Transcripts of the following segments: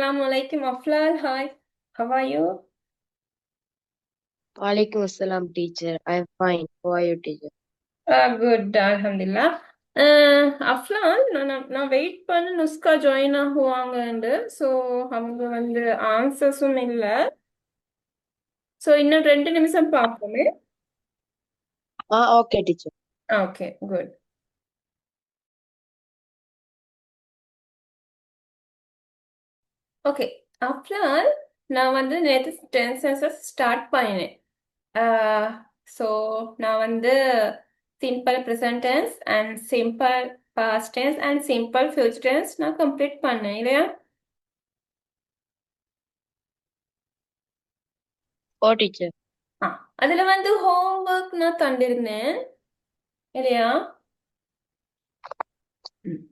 Assalamu alaikum, Aflal. Hi, how are you? Walaikum assalam, teacher. I'm fine. How are you, teacher? Good, Alhamdulillah. அஃப்லான் நான் wait பண்ண நுஸ்கா join ஆகுவாங்கண்டு so அவங்க வந்து ஆன்சர்ஸும் இல்லை so இன்னும் 2 நிமிஷம் பார்ப்போமே. Okay, teacher. Okay good. Okay Aflan, நான் வந்து நேற்று டென்சஸஸ் ஸ்டார்ட் பண்ணினேன். ஸோ நான் வந்து simple present tense and simple past tense and simple future tense நான் கம்ப்ளீட் பண்ணேன் இல்லையா? Oh, teacher. ஆ அதுல வந்து ஹோம்ஒர்க் நான் தந்திருந்தேன் இல்லையா? ம்.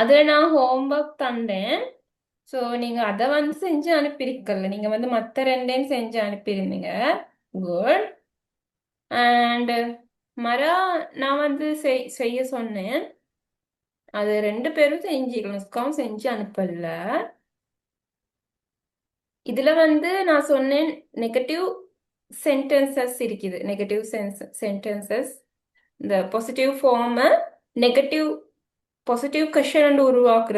அதுல நான் ஹோம்ஒர்க் தந்தேன். ஸோ நீங்க அதை வந்து செஞ்சு அனுப்பியிருக்கல. நீங்க வந்து மற்ற ரெண்டையும் செஞ்சு அனுப்பியிருந்தீங்க. குட். அண்ட் மரா நான் வந்து செய்ய சொன்னேன். அது 2 பேரும் செஞ்சிருக்கணும். நுஸ்காவும் செஞ்சு அனுப்பல. இதுல வந்து நான் சொன்னேன் நெகட்டிவ் சென்டென்சஸ் இருக்குது. நெகட்டிவ் சென்டென்சஸ் இந்த பாசிட்டிவ் ஃபார்மை நெகட்டிவ் பாசிட்டிவ் கொஷன் உருவாக்குற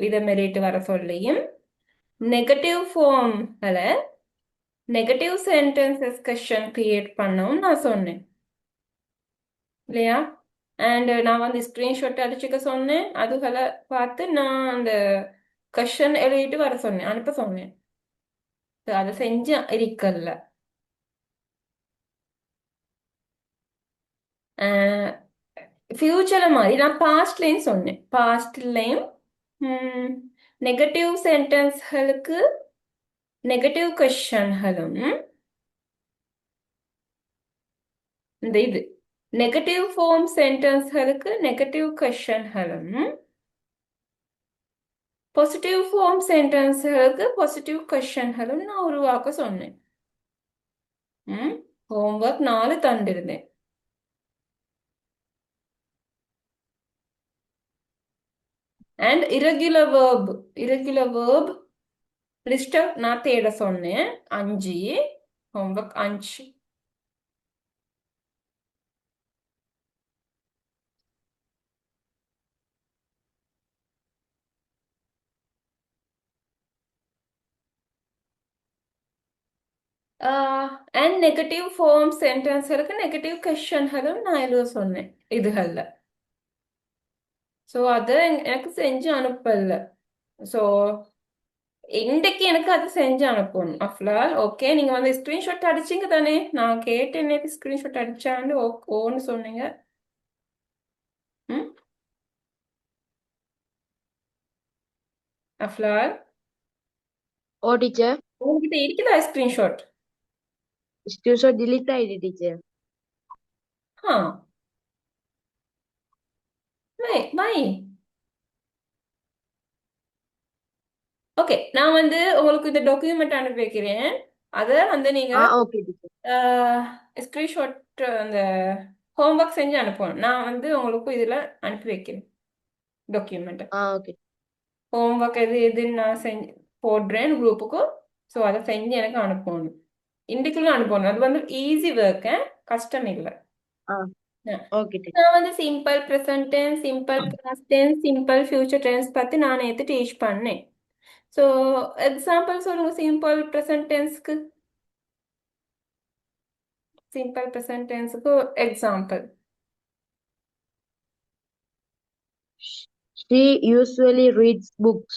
விதமெறிட்டு வர சொல்லியும் நெகட்டிவ் ஃபார்ம்ல நெகட்டிவ் சென்டென்சஸ் கொஷன் கிரியேட் பண்ணவும் நான் சொன்னேன் இல்லையா? அண்ட் நான் வந்து ஸ்க்ரீன்ஷாட் அடிச்சுக்க சொன்னேன். அதுகளை பார்த்து நான் அந்த கொஷன் எழுதிட்டு வர சொன்னேன், அனுப்ப சொன்னேன். அதை செஞ்சு இருக்கல. ஃபியூச்சர்ல மாதிரி நான் பாஸ்ட்லேயும் சொன்னேன். பாஸ்ட்லேயும் நெகட்டிவ் சென்டென்ஸ்களுக்கு நெகட்டிவ் கொஷன்களும் இந்த இது நெகட்டிவ் ஃபார்ம் சென்டென்ஸ்களுக்கு நெகட்டிவ் கொஷன்களும் பாசிட்டிவ் ஃபார்ம் சென்டென்ஸ்களுக்கு பாசிட்டிவ் கொஷன்களும் நான் உருவாக்க சொன்னேன். ஹோம்ஒர்க் 4 தந்திருந்தேன். அண்ட் irregular verb லிஸ்ட் நான் தேட சொன்னேன். 5 ஹோம்ஒர்க் 5. அண்ட் நெகட்டிவ் ஃபார்ம் சென்டென்ஸ்களுக்கு நெகட்டிவ் கொஷன்களும் நான் எழுத சொன்னேன் இதுகள்ல. ஸோ அதை எனக்கு செஞ்சு அனுப்பல. ஸோ இன்றைக்கு எனக்கு அது செஞ்சு அனுப்பணும் அஃப்லால். ஓகே, நீங்க வந்து ஸ்கிரீன்ஷாட் அடிச்சீங்க தானே? நான் கேட்டேன் நேற்று ஸ்கிரீன்ஷாட் அடிச்சாண்டு ஓன்னு சொன்னீங்க. ம் அஃப்லால், Oh, teacher. உங்ககிட்ட இருக்குதா ஸ்கிரீன்ஷாட்? Screenshot delete ஆயிடு, teacher. ஆ வை. ஓகே, நான் வந்து உங்களுக்கு இந்த டாக்குமெண்ட் அனுப்பி வைக்கிறேன். அதை வந்து நீங்க Okay, teacher. ஸ்கிரீன்ஷாட் அந்த ஹோம்ஒர்க் செஞ்சு அனுப்பணும். நான் வந்து உங்களுக்கு இதில் அனுப்பி வைக்கிறேன் டாக்குமெண்ட்டை. Okay. ஹோம்ஒர்க் எது எதுன்னு நான் செஞ்சு போடுறேன் குரூப்புக்கு. ஸோ அதை செஞ்சு எனக்கு அனுப்பணும். இன்றைக்குள்ள அனுப்பணும். அது வந்து ஈஸி ஒர்க்கு, கஷ்டம் இல்லை. Ah, okay, teacher. நான் வந்து simple present tense, simple past tense, simple future tense பற்றி நான் நேற்று டீச் பண்ணேன். ஸோ எக்ஸாம்பிள் சொல்லுங்க சிம்பிள் ப்ரெசன்ட் டென்ஸ்க்கு. சிம்பிள் ப்ரெசன்ட் டென்ஸுக்கு example. She usually reads books.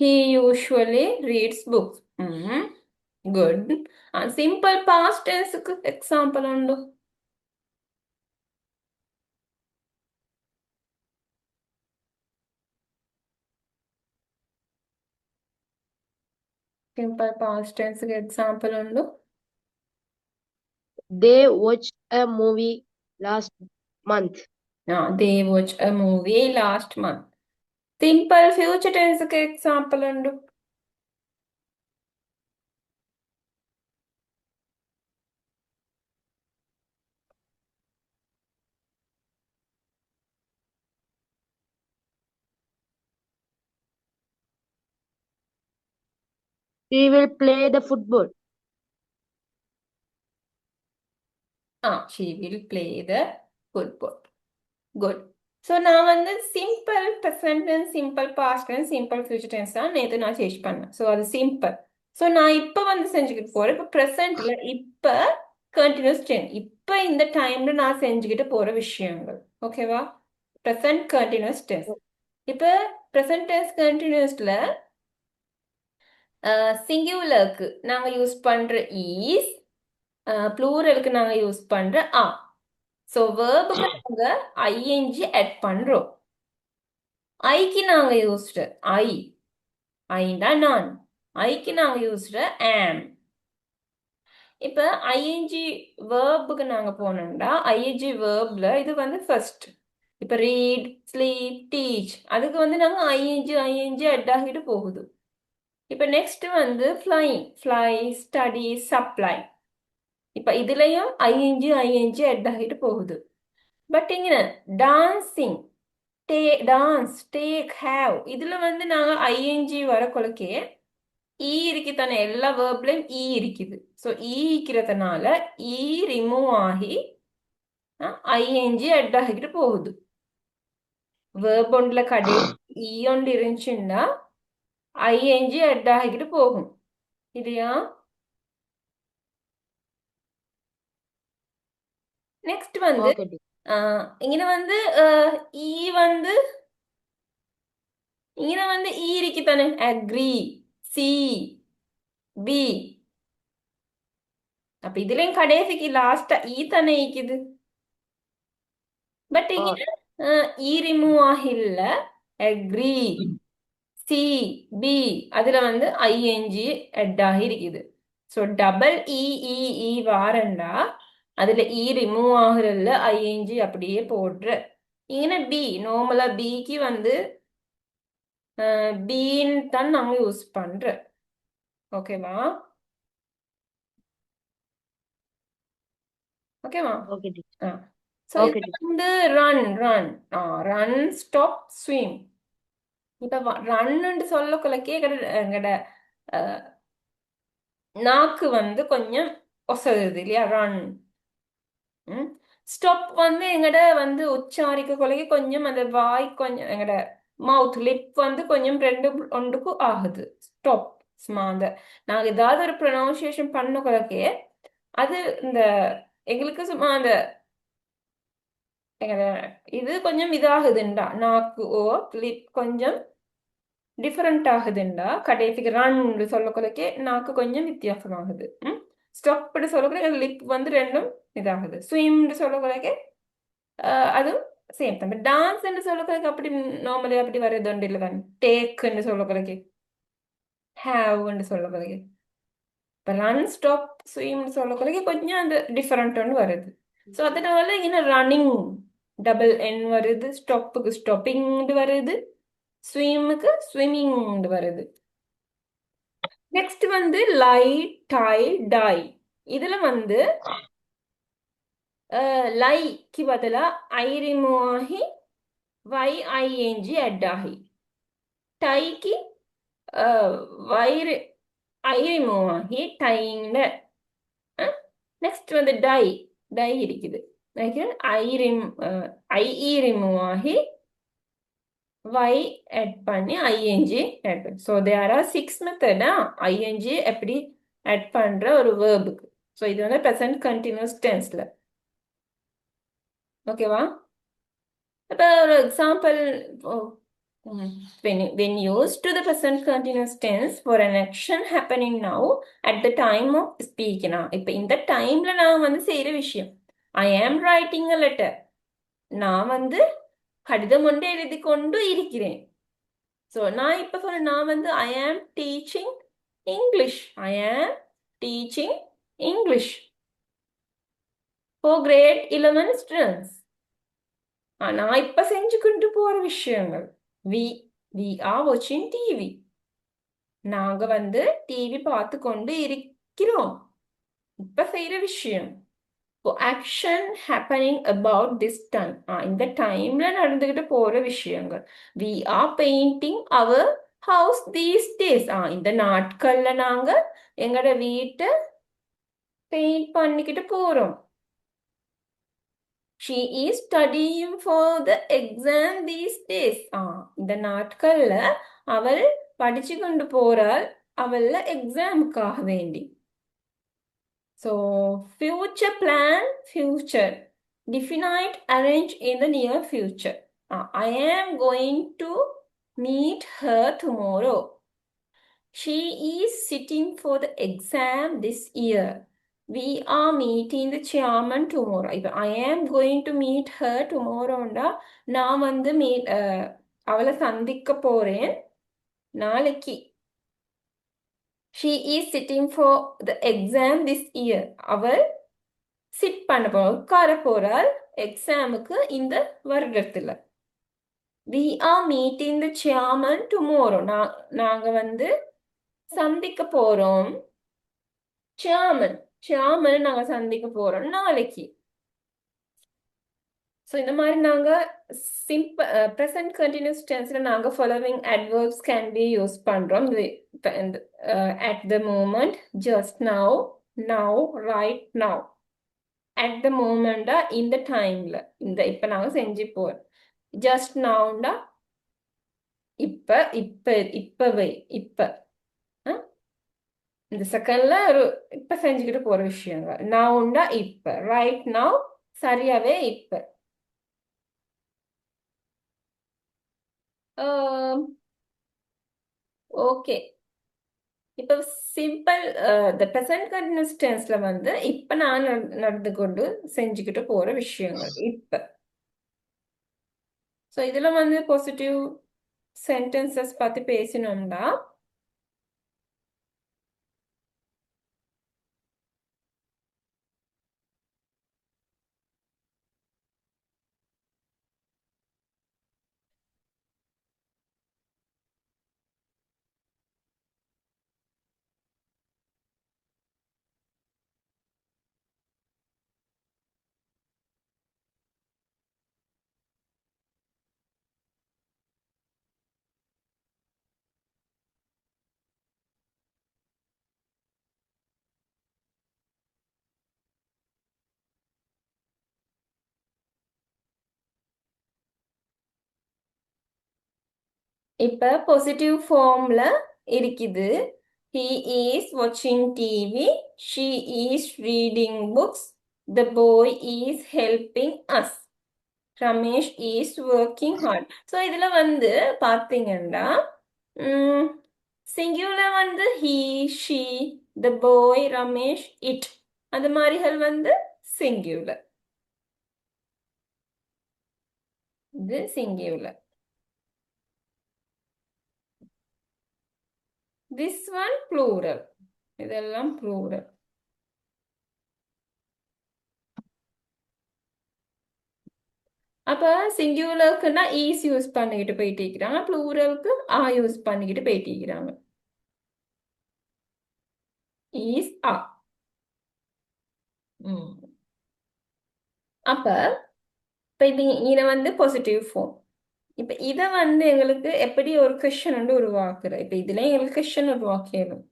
He usually reads books. Good. Simple past tense example ഉണ്ടോ? Simple past tense example ഉണ്ടോ? They watched a movie last month. They watched a movie last month. Simple future tense example ഉണ്ടോ? She will play the football. She will play the football. Good. So நான் வந்து simple present tense, simple past tense, simple future tense தான் நேற்று நான் change பண்ணேன். So அது simple. So நான் இப்போ வந்து செஞ்சுக்கிட்டு போகிறேன். இப்போ ப்ரெசண்ட்ல இப்போ கண்டினியூஸ் டென்ஸ், இப்போ இந்த டைம்ல நான் செஞ்சுக்கிட்டு போகிற விஷயங்கள். ஓகேவா? Present continuous tense. இப்போ ப்ரெசன்ட் டென்ஸ் கண்டினியூஸ்ல சிங்குலருக்கு நாங்கள் யூஸ் பண்ணுற ஈஸ், ப்ளூரலுக்கு நாங்கள் யூஸ் பண்ணுற ஆ. ஸோ வேர்புக்கு நாங்கள் ஐஎன்ஜி ஆட் பண்ணுறோம். ஐக்கு நாங்கள் யூஸ்டு ஐண்டா நான், ஐக்கு நாங்கள் யூஸ்டு ஆம். இப்போ ஐஎன்ஜி வேர்புக்கு நாங்கள் போனோம்னா ஐஎன்ஜி வேர்ப்ல இது வந்து ஃபர்ஸ்ட். இப்போ ரீட், ஸ்லீப், டீச் அதுக்கு வந்து நாங்கள் ஐஎன்ஜி ஆட் ஆகிட்டு போகுது. இப்போ நெக்ஸ்ட் வந்து ஃப்ளைங், ஃப்ளை, ஸ்டடி, சப்ளை. இப்போ இதுலயும் ஐஎன்ஜி ஆட் ஆகிட்டு போகுது. பட் இங்க டான்சிங், டான்ஸ், டேக், ஹேவ் இதுல வந்து நாங்க ஐஎன்ஜி வர கொலக்கே ஈ இருக்கு தானே, எல்லா வேர்ப்லயும் ஈ இருக்குது. ஸோ ஈ இருக்கிறதுனால ஈ ரிமூவ் ஆகி ஐஎன்ஜி அட் ஆகிட்டு போகுது. வேர்ப் ஒன்றுல கடைசி ஈ ஒன்று இருந்துச்சுன்னா ஐஎன்ஜி அட் ஆகிட்டு போகும் இல்லையா? நெக்ஸ்ட் வந்து Okay, teacher. இங்க வந்து ஈ வந்து இங்க வந்து ஈ இருக்கு தானே, அக்ரி, சி, பி. அப்ப இதுலயும் கடைசிக்கு லாஸ்டா ஈ தானே இருக்குது. பட் இங்க ஈ ரிமூவ் ஆகில்ல, அக்ரி, சி, பி அதுல வந்து ஐஎன்ஜி அட் ஆகி இருக்குது. ஸோ டபுள் இ இ இ வாரண்டா அதுல ஈ ரிமூவ் ஆகுறதுல ஐஎன்ஜி அப்படியே போடுற. இங்கே பி நார்மலா பிக்கு வந்து பீன்னு தான் நாங்க யூஸ் பண்ற. ஓகேவா? ஓகேவா? Okay, teacher. ஸோ Okay, இது teacher. வந்து ரன், ரன், ஸ்டாப், ஸ்விம். இப்ப ரன்னு சொல்லக்குள்ளக்கே எங்கட நாக்கு வந்து கொஞ்சம் ஒசகுது இல்லையா? ரன். ஸ்டாப் வந்து எங்கட வந்து உச்சாரிக்க கொலைக்கு கொஞ்சம் அந்த வாய் கொஞ்சம் எங்கட மவுத் லிப் வந்து கொஞ்சம் ரெண்டு ஒன்றுக்கும் ஆகுது. ஸ்டாப் சும்மா அந்த நாங்க ஏதாவது ஒரு ப்ரொனவுன்சியேஷன் பண்ண கொலைக்கே அது இந்த எங்களுக்கு சும்மா அந்த எங்கட இது கொஞ்சம் இதாகுதுண்டா, நாக்கு ஓ லிப் கொஞ்சம் டிஃபரெண்ட் ஆகுதுண்டா கடைசிக்கு ரன் சொல்ல கொலைக்கே நாக்கு கொஞ்சம் வித்தியாசமாகுது. ஸ்டாப் சொல்ல லிப் வந்து ரெண்டும் இதாகுது. ஸ்விம் சொல்ல கொலைக்கே அதுவும் சேம் தான். டான்ஸ் என்று சொல்லக்கூடாது அப்படி நார்மலி அப்படி வர்றது உண்டு இல்லை தான். டேக் என்று சொல்லக்கூடாது, ஹேவ் என்று சொல்லக்கூடாது. இப்போ ரன், ஸ்டாப், ஸ்விம் சொல்லக்கூடாது கொஞ்சம் அந்த டிஃபரெண்ட் ஒன்று வருது. ஸோ அதனால இங்கே ரன்னிங் டபுள் என் வருது, ஸ்டாப்புக்கு ஸ்டாப்பிங் வருது, ஸ்விம்முக்கு ஸ்விம்மிங் வருது. நெக்ஸ்ட் வந்து லை, டை, டை. இதுல வந்து லைக்கு பதிலா ஐ ரிமூவ் ஆகி ஐஎன்ஜி அட் ஆகி, டைக்கு வயிறு ஐ ரிமூவ் ஆகி டைங்க. நெக்ஸ்ட் வந்து டை, டை இருக்குது ஐஇ ரிமூவ் ஆகி வை ஆட் பண்ணி ஐஎன்ஜி ஆட் பண்ணி. ஸோ தேர் ஆர் 6 மெத்தடா ஐஎன்ஜி எப்படி ஆட் பண்ற ஒரு வேர்புக்கு. ஸோ இது வந்து ப்ரெசன்ட் கண்டினியூஸ் டென்ஸ்ல. ஓகேவா? இப்போ ஒரு example, when used to the present continuous tense for an action happening now at the time of speaking. இப்போ இந்த டைம்ல நான் வந்து செய்யற விஷயம், I am writing a letter. நான் வந்து கடிதம் ஒன்று எழுதி கொண்டு இருக்கிறேன். ஸோ நான் இப்போ சொல்ல நான் வந்து I am teaching English. I am teaching English for grade 11 students. நான் இப்ப செஞ்சு கொண்டு போற விஷயங்கள், we are watching TV. நாங்க வந்து டிவி பார்த்து கொண்டு இருக்கிறோம். இப்ப செய்யற விஷயம் action happening about this time. இந்த டைம்ல நடந்துகிட்டு போற விஷயங்கள். we are painting our How's these days? இந்த நாட்கள்ல நாங்க எங்கட வீட்டை பெயிண்ட் பண்ணிக்கிட்டு போறோம். She is studying for the exam these days. இந்த நாட்கள்ல அவள் படிச்சு கொண்டு போறாள் அவள்ல எக்ஸாமுக்காக வேண்டி. So, future plan, future. Definite, arrange in the near future. I am going to meet her tomorrow. She is sitting for the exam this year. We are meeting the chairman tomorrow. இப்ப I am going to meet her tomorrowண்டா நான் வந்து அவளை சந்திக்க போறேன் நாளைக்கு. She is sitting for the exam this year. அவள் chit பண்ண போறா உட்கார போறாள் எக்ஸாமுக்கு இந்த வருடத்துல. We are meeting the chairman tomorrow. நாங்க வந்து சந்திக்க போறோம் chairman நாங்க சந்திக்க போறோம் நாளைக்கு. ஸோ இந்த மாதிரி நாங்க சிம்பிள் ப்ரெசன்ட் கண்டினியூஸ் டென்ஸ்ல நாங்க following adverbs can be use பண்றோம். at the moment, just now, now, right now. at the moment இந்த டைம்ல இப்ப நாங்க செஞ்சு போறோம். just nowண்டா இப்பவே இந்த செகண்ட்ல ஒரு இப்ப செஞ்சுக்கிட்டு போற விஷயங்கள். நவுண்டா இப்ப, ரைட் நவ் சரியாவே இப்ப. ஓகே, இப்ப சிம்பிள் த ப்ரெசன்ட் கண்டினியூஸ் டென்ஸ்ல வந்து இப்ப நான் நடந்து கொண்டு செஞ்சுக்கிட்டு போற விஷயங்கள் இப்ப. ஸோ இதுல வந்து பாசிட்டிவ் சென்டென்சஸ் பத்தி பேசினோம்னா இப்ப பாசிட்டிவ் ஃபார்ம்ல இருக்குது. He is watching TV. She is reading books. The boy is helping us. Ramesh is working hard. So இதுல வந்து பார்த்தீங்கன்னா சிங்குலர் வந்து he, she, the boy, Ramesh, it. அந்த மாதிரிகள் வந்து சிங்குலர். இது சிங்குலர். This one plural. இதெல்லாம் plural. அப்ப சிங்குலருக்குன்னா ஈஸ் யூஸ் பண்ணிக்கிட்டு போயிட்டு இருக்கிறாங்க, ப்ளூரலுக்கு ஆ யூஸ் பண்ணிக்கிட்டு போயிட்டு இருக்கிறாங்க. ஈஸ் ஆ. அப்ப இப்ப இது வந்து பாசிட்டிவ் ஃபார்ம். இப்ப இத வந்து எங்களுக்கு எப்படி ஒரு கொஸ்டின் வந்து உருவாக்குற, இப்ப இதுல எங்களுக்கு கொஸ்டின் உருவாக்கணும்.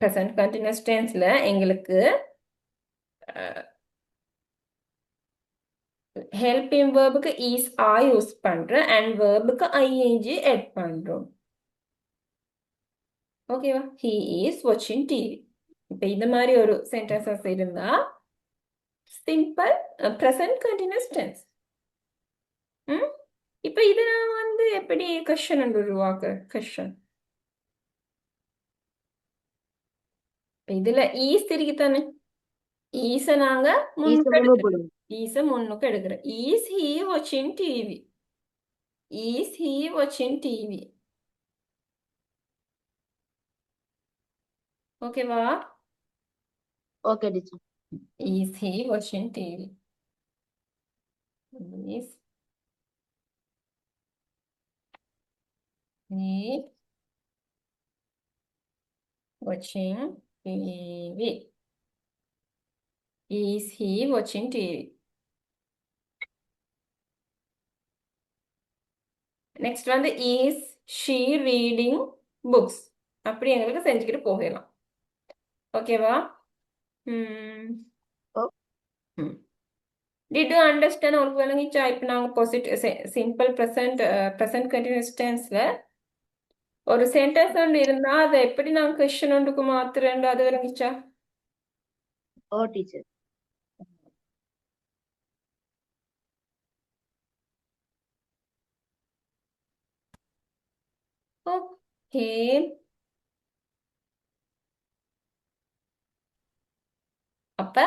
ப்ரெசன்ட் கண்டினியூஸ் டென்ஸ்ல எங்களுக்கு ஹெல்பிங் வேர்புக்கு ஈஸ் ஆ யூஸ் பண்றேன் அண்ட் வேர்புக்கு ஐஎன்ஜி ஆட் பண்றோம். ஓகேவா? ஹி இஸ் வாட்சிங் டிவி. இப்ப இந்த மாதிரி ஒரு சென்டென்சஸ் இருந்தா சிம்பிள் ப்ரெசன்ட் கண்டினியூஸ் டென்ஸ். இப்ப இது நான் வந்து எப்படி கொஸ்டின் உருவாக்க கொஸ்டின். இதுல ஈஸ் திருக்கித்தானே ஈஸ நாங்க ஈஸ முன்னுக்கு எடுக்கிறோம். ஈஸ் ஹி வாட்சிங் டிவி. ஈஸ் ஹி வாட்சிங் டிவி. ஓகேவா? Okay teacher. Is he watching TV? Is he watching TV? Is he watching TV? Next வந்து இஸ் ஷீ ரீடிங் புக்ஸ் அப்படி எங்களுக்கு செஞ்சுக்கிட்டு போகலாம். ஓகேவா? ம் ஓ- ம் டிட் யூ அண்டர்ஸ்டாண்ட்? உங்களுக்கு விளங்கிச்சா? இப்போ நாங்கள் சிம்பிள் ப்ரெசன்ட் கண்டினியூஸ் டென்ஸ்ல ஒரு சென்டென்ஸ் ஒன்று இருந்தா அதை எப்படி நாங்கள் கொஸ்டின் ஒன்றுக்கு மாத்துறேன், அது விளங்கிச்சா? ஓ டீச்சர். ஓகே. அப்ப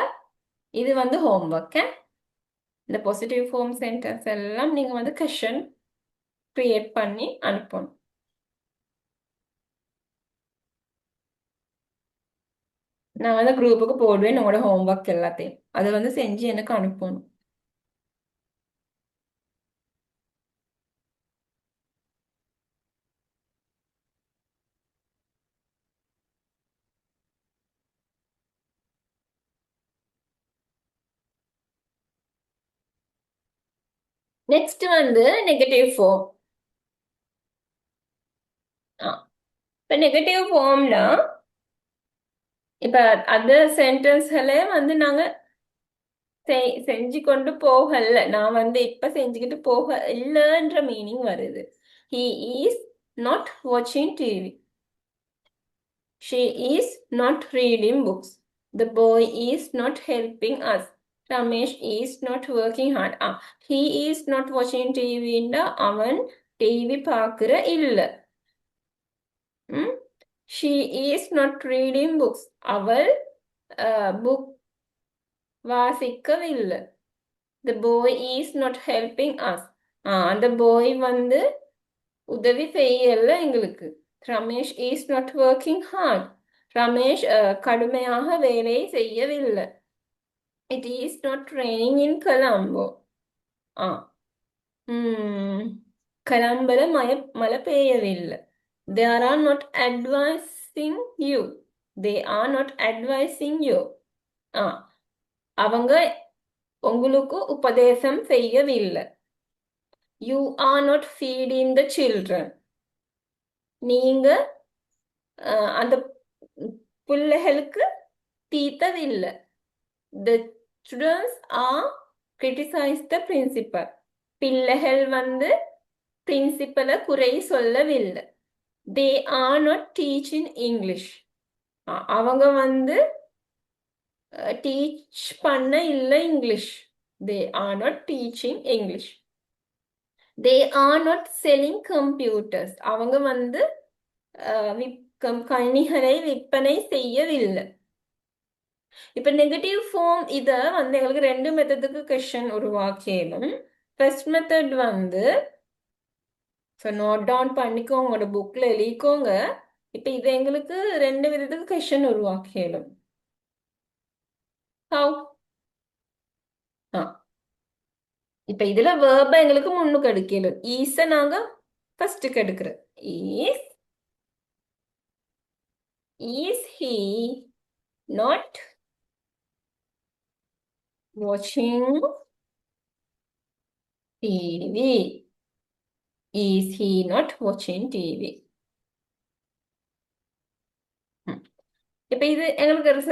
இது வந்து ஹோம்ஒர்க். இந்த பாசிட்டிவ் ஃபார்ம் சென்டென்ஸ் எல்லாம் நீங்க வந்து கொஸ்டின் கிரியேட் பண்ணி அனுப்பணும். நான் வந்து குரூப்புக்கு போடுவேன் உங்களோட ஹோம்ஒர்க் எல்லாத்தையும். அதை வந்து செஞ்சு எனக்கு அனுப்பணும். நெக்ஸ்ட் வந்து நெகட்டிவ் ஃபார்ம். இப்ப நெகட்டிவ் ஃபார்ம்னா இப்ப அந்த சென்டென்ஸ்களே வந்து நாங்க செஞ்சு கொண்டு போகல. நான் வந்து இப்ப செஞ்சுக்கிட்டு போக இல்லைன்ற மீனிங் வருது. He is not watching TV. She is not reading books. The boy is not helping us. Ramesh is not working hard. He is not watching TV. அவன் டிவி பார்க்கிற இல்ல. She is not reading books. அவள் book வாசிக்கவில்லை. The boy is not helping us. அந்த boy வந்து உதவி செய்யல எங்களுக்கு. Ramesh is not working heart. Ramesh கடுமையாக வேலை செய்யவில்லை. இட் இஸ் நாட் ரெய்னிங் இன் கொலம்போ. கொலம்புல மழை பெய்யவில்லை. They are not advising you. They are not advising you. அவங்க உங்களுக்கு உபதேசம் செய்யவில்லை. You are not feeding the children. நீங்க அந்த பிள்ளைகளுக்கு தீத்தவில்லை. The students are criticize the principal. பிள்ளைகள் வந்து பிரின்சிபலை குறை சொல்லவில்லை. They are not teaching English. அவங்க வந்து டீச் பண்ண இல்லை English. They are not teaching English. They are not selling computers. அவங்க வந்து கணினிகளை விற்பனை செய்யவில்லை. இப்ப நெகட்டிவ் ஃபார்ம் இத வந்து எங்களுக்கு ரெண்டு மெத்தடுக்கு கொஸ்டின் உருவாக்கியலும். ஃபர்ஸ்ட் மெத்தட் வந்து நோட் டவுன் பண்ணிக்கோங்க, உங்களோட புக்ல எழுதிக்கோங்க. இப்ப இது எங்களுக்கு ரெண்டு விதத்துக்கு கொஸ்டின் உருவாக்கியலும். ஹவ்? இப்ப இதுல வேர்ப எங்களுக்கு முன்னுக்கு எடுக்கலும். ஈஸ நாங்க ஃபர்ஸ்ட்டுக்கு எடுக்கிறோம். Is he not watching TV? Is he not watching TV? இப்ப இது எங்களுக்கு ஒரு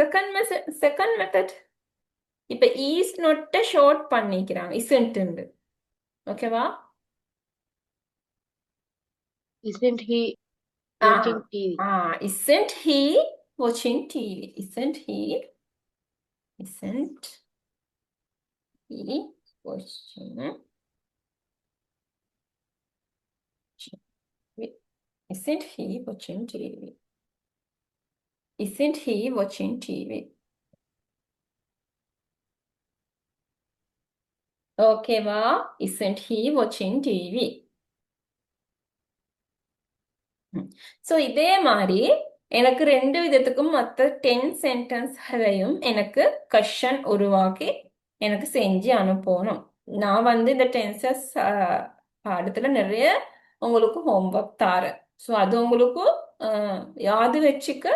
செகண்ட் மெத்தட். இப்ப இஸ் நொட்ட ஷார்ட் பண்ணிக்கிறாங்க isn't. ஓகேவா? Isn't he Ah, watching TV? isn't he watching TV? Isn't he watching TV? Isn't he watching TV? Isn't he watching TV? ஓகேவா? Isn't he watching TV? So இதே மாதிரி எனக்கு ரெண்டு விதத்துக்கும் மற்ற 10 சென்டென்ஸ்களையும் எனக்கு கொஸ்டின் உருவாக்கி எனக்கு செஞ்சு அனுப்பணும். நான் வந்து இந்த டென்சஸ் பாடத்துல நிறைய உங்களுக்கு ஹோம்ஒர்க் தரேன். ஸோ அது உங்களுக்கு யாது வச்சுக்க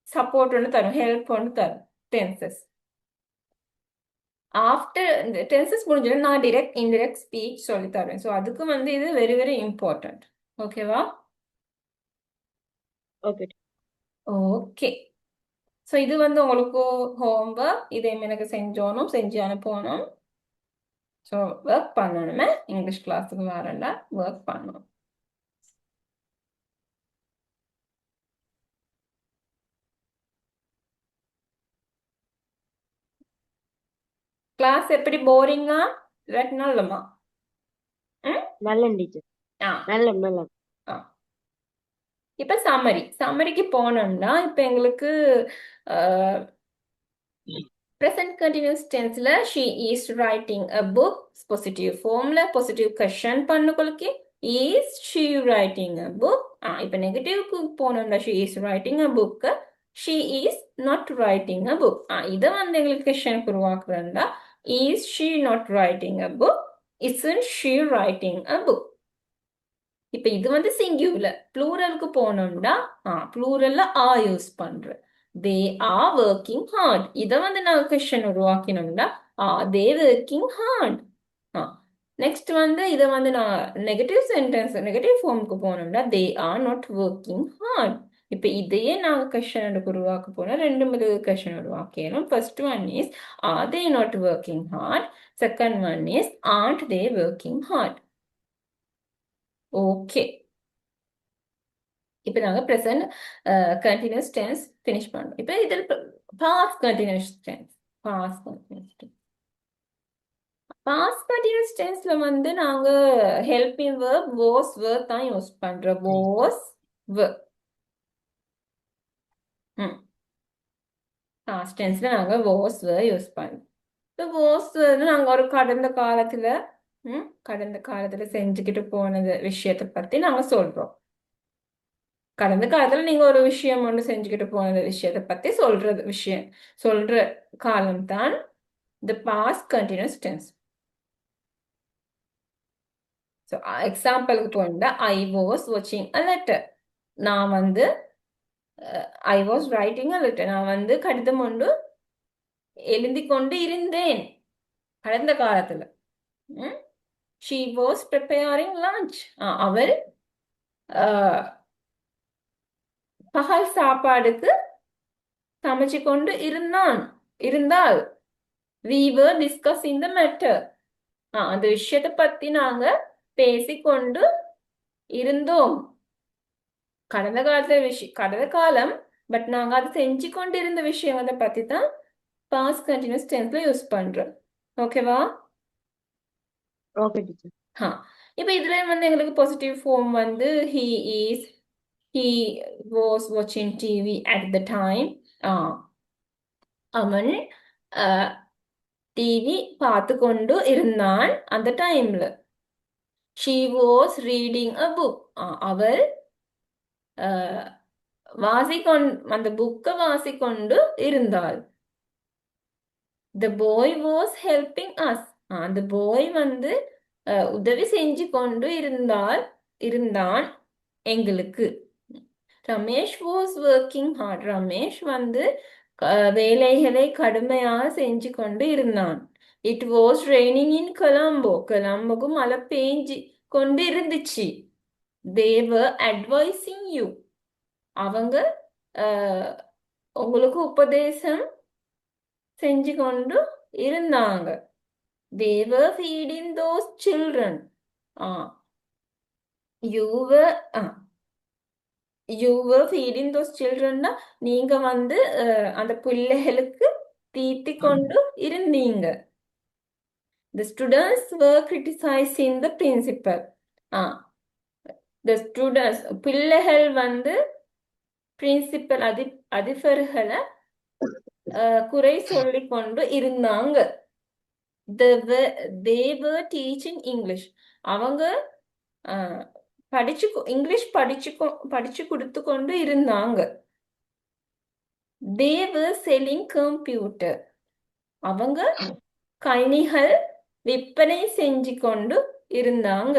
சப்போர்ட் ஒன்று தரும், ஹெல்ப் ஒன்று தரும் டென்சஸ். ஆஃப்டர் இந்த டென்சஸ் முடிஞ்சோடனே நான் டிரெக்ட் இன்டிரெக்ட் ஸ்பீச் சொல்லி தருவேன். ஸோ அதுக்கு வந்து இது வெரி வெரி இம்பார்ட்டன்ட். ஓகேவா? ஓகே. ஓகே. ஸோ இது வந்து உங்களுக்கு ஹோம்ஒர்க். இதே எனக்கு செஞ்சோனும் செஞ்சு அனுப்பணும். ஸோ ஒர்க் பண்ணணுமே. இங்கிலீஷ் கிளாஸுக்கு வரேன்டா ஒர்க் பண்ணணும். கிளாஸ் எப்படி போரிங்கா இல்லாட்டி நல்லமா? ம் நல்ல டீச்சர். ஆ நல்ல. ஆ இப்போ சம்மரிக்கு போனோம்னா இப்போ எங்களுக்கு present continuous tenseல she is writing a book positive formல positive question பண்ணுகளுக்கு is she writing a book. இப்போ நெகட்டிவ்க்கு போனோம்னா she is writing a book, she is not writing a book. இதை வந்து எங்களுக்கு question உருவாக்குறா is she not writing a book, isn't she writing a book. இப்ப இது வந்து singular. ப்ளூரலுக்கு போனோம்னா ப்ளூரல்ல are use பண்றேன். They are working hard. இதை வந்து நான் கொஸ்டின் உருவாக்கினோம்னா தே ஒர்க்கிங் ஹார்ட். நெக்ஸ்ட் வந்து இதை வந்து நான் நெகட்டிவ் சென்டென்ஸ் நெகட்டிவ் ஃபார்முக்கு போனோம்னா they are not working hard. இப்ப இதையே நாங்கள் கொஸ்டின் உருவாக்க போனோம். ரெண்டு முதல் கொஸ்டின் உருவாக்கிடும். First one is are they not working hard, second one is aren't they working hard. Okay. இப்போ நாங்கள் ப்ரெசன்ட் கண்டினியூஸ் டென்ஸ் ஃபினிஷ் பண்ணுறோம். இப்போ இதில் past continuous tense. Past continuous டென்ஸ்ல வந்து நாங்கள் ஹெல்பிங் வேர்ப் வாஸ் வேர்ப் தான் யூஸ் பண்ணுறோம். Was verb. பாஸ்ட் டென்ஸ்ல நாங்கள் வாஸ் வேர்ப் யூஸ் பண்ணுறோம். இப்போ வாஸ் நாங்கள் ஒரு கடந்த காலத்தில் செஞ்சுக்கிட்டு போனது விஷயத்தை பற்றி நாங்கள் சொல்கிறோம். கடந்த காலத்துல நீங்க ஒரு விஷயம் ஒன்று செஞ்சுக்கிட்டு போன விஷயத்தை பத்தி சொல்ற காலம் தான் the past continuous tense. So எக்ஸாம்பிளுக்கு போயிருந்தா ஐ வாஸ் வாட்சிங் அ லெட்டர். நான் வந்து I was writing a letter. நான் வந்து கடிதம் ஒன்று எழுதி கொண்டு இருந்தேன் கடந்த காலத்துல. She was preparing lunch. அவள் பகல் சாப்பாடுக்கு சமைச்சு கொண்டு இருந்தாள். we were discussing the matter. அந்த விஷயத்தை பத்தி நாங்க பேசிக்கொண்டு இருந்தோம். கடந்த காலம், பட் நாங்க அதை செஞ்சு கொண்டு இருந்த விஷயம் அதை பத்தி தான் பாஸ்ட் கண்டினியூஸ் டென்ஸ்ல யூஸ் பண்றோம். ஓகேவா? Okay teacher. இப்போ இதுல வந்து எங்களுக்கு பாசிட்டிவ் ஃபார்ம் வந்து he was watching TV at the time. அவன் டிவி பார்த்து கொண்டு இருந்தான் அந்த டைம்ல. she was reading a book. அவள் அந்த புக்கை வாசிக்கொண்டு இருந்தாள். the boy was helping us. அந்த பாய் வந்து உதவி செஞ்சு கொண்டு இருந்தான் எங்களுக்கு. Ramesh was working hard. Ramesh வந்து வேலைகளை கடுமையாக செஞ்சு கொண்டு இருந்தான். it was raining in Colombo. கொலம்போக்கு மழை பெஞ்சு கொண்டு இருந்துச்சு. they were advising you. அவங்க உங்களுக்கு உபதேசம் செஞ்சு கொண்டு இருந்தாங்க. they were feeding those children. you were feeding those children. நீங்க வந்து அந்த பிள்ளைகளுக்கு தீத்தி கொண்டு இருந்தீங்க. the students were criticizing the principal. the students பிள்ளைகள் வந்து பிரின்சிபல் அதிபர்களை குறை சொல்லி கொண்டு இருந்தாங்க. they were teaching English. அவங்க இங்கிலீஷ் படிச்சு கொடுத்து கொண்டு இருந்தாங்க. they were selling computer. அவங்க கணினிகள் விற்பனை செஞ்சு கொண்டு இருந்தாங்க.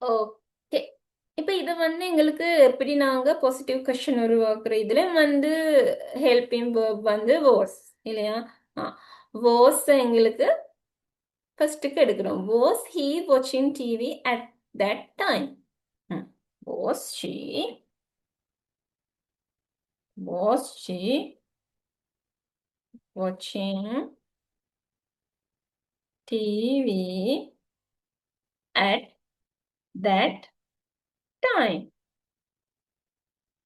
ஓகே. இப்ப இது வந்து எங்களுக்கு எப்படி நாங்க பாசிட்டிவ் கொஸ்டின் உருவாக்குற இதுல வந்து ஹெல்பிங் verb வந்து was இல்லையா? was எங்களுக்கு ஃபர்ஸ்ட்டுக்கு எடுக்கிறோம். Was he watching TV at that time? ம். Was she watching TV at that time?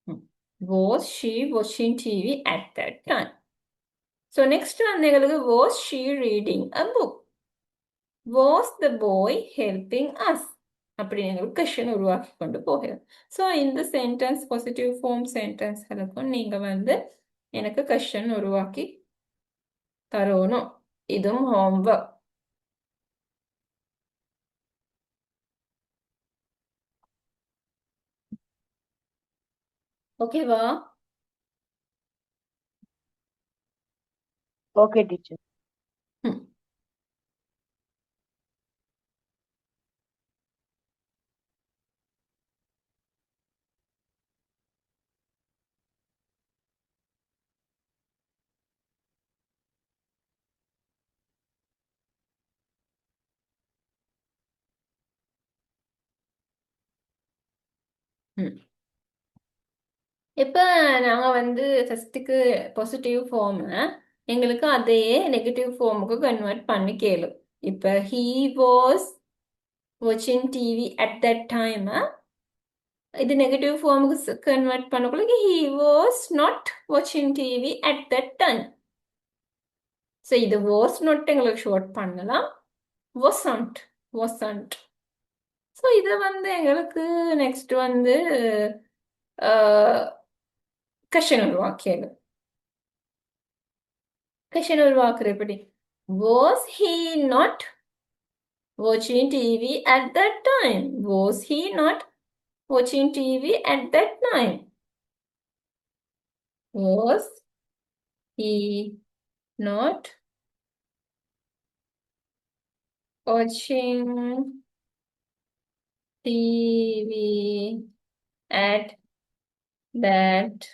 ம். Was she watching TV at that time? So next வந்து எங்களுக்கு was she reading a book? Was the boy helping us? அப்படி எங்களுக்கு question உருவாக்கி கொண்டு போகிறோம். So இந்த சென்டென்ஸ் பாசிட்டிவ் ஃபார்ம் சென்டென்ஸ்களுக்கும் நீங்க வந்து எனக்கு கொஸ்டின் உருவாக்கி தரணும். இதுவும் ஹோம்ஒர்க். ஓகேவா? Okay, teacher. ம். ம். இப்போ நாங்கள் வந்து ஃபஸ்ட்டுக்கு பாசிட்டிவ் ஃபார்மை எங்களுக்கு அதையே நெகட்டிவ் ஃபார்முக்கு கன்வெர்ட் பண்ணி கேளு. இப்போ he was watching TV at that time. இது நெகட்டிவ் ஃபார்முக்கு கன்வெர்ட் பண்ணக்குள்ள he was not watching TV at that time. So இது was not எங்களுக்கு ஷார்ட் பண்ணலாம். wasn't. ஸோ இதை வந்து எங்களுக்கு நெக்ஸ்ட் வந்து கொஷின் உருவாக்கியது. கொஷின் உருவாக்குற எப்படி? Was he not watching TV at that time? Was he not watching TV at that time? Was he not watching TV at that